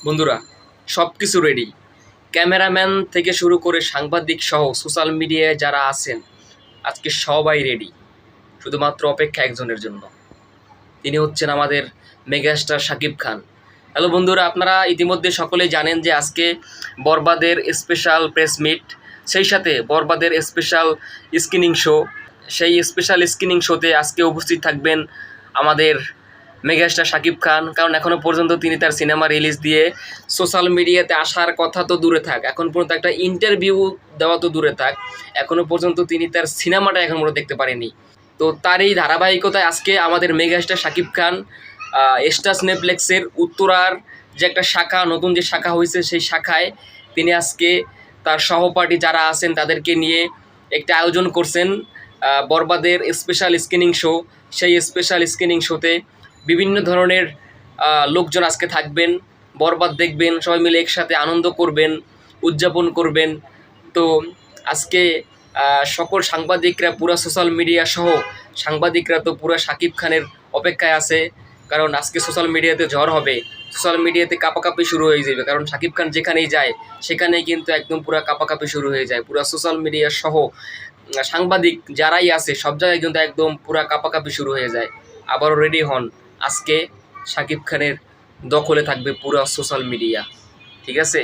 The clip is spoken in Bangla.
বন্ধুরা, সব কিছু রেডি। ক্যামেরাম্যান থেকে শুরু করে সাংবাদিক সহ সোশ্যাল মিডিয়ায় যারা আছেন আজকে সবাই রেডি, শুধুমাত্র অপেক্ষা একজনের জন্য। তিনি হচ্ছেন আমাদের মেগাস্টার শাকিব খান। হ্যালো বন্ধুরা, আপনারা ইতিমধ্যে সকলেই জানেন যে আজকে বরবাদের স্পেশাল প্রেস মিট, সেই সাথে বরবাদের স্পেশাল স্ক্রিনিং শো। সেই স্পেশাল স্ক্রিনিং শোতে আজকে উপস্থিত থাকবেন আমাদের মেগাস্টার শাকিব খান। কারণ এখনও পর্যন্ত তিনি তার সিনেমা রিলিজ দিয়ে সোশ্যাল মিডিয়াতে আসার কথা তো দূরে থাক, এখন পর্যন্ত একটা ইন্টারভিউ দেওয়া তো দূরে থাক, এখনও পর্যন্ত তিনি তার সিনেমাটা এখন পর্যন্ত দেখতে পারেনি। তো তার এই ধারাবাহিকতায় আজকে আমাদের মেগাস্টার শাকিব খান স্টার সিনেপ্লেক্সের উত্তরার যে একটা শাখা, নতুন যে শাখা হয়েছে, সেই শাখায় তিনি আজকে তার সহপাঠী যারা আছেন তাদেরকে নিয়ে একটা আয়োজন করছেন বরবাদের স্পেশাল স্ক্রিনিং শো। সেই স্পেশাল স্ক্রিনিং শোতে বিভিন্ন ধরনের লোকজন আজকে থাকবেন, বরবাদ দেখবেন, সবাই মিলে একসাথে আনন্দ করবেন, উদযাপন করবেন। তো আজকে সকল সাংবাদিকরা, পুরো সোশ্যাল মিডিয়া সহ সাংবাদিকরা তো পুরো শাকিব খানের অপেক্ষায় আছে। কারণ আজকে সোশ্যাল মিডিয়াতে ঝড় হবে, সোশ্যাল মিডিয়াতে কাপাকাপি শুরু হয়ে যাবে। কারণ শাকিব খান যেখানেই যায় সেখানেই কিন্তু একদম পুরো কাপাকাপি শুরু হয়ে যায়। পুরো সোশ্যাল মিডিয়া সহ সাংবাদিক যারাই আছে সব জায়গায় কিন্তু একদম পুরো কাপাকাপি শুরু হয়ে যায়। আবারও রেডি হন, আজকে শাকিব খানের দখলে থাকবে পুরো সোশ্যাল মিডিয়া। ঠিক আছে।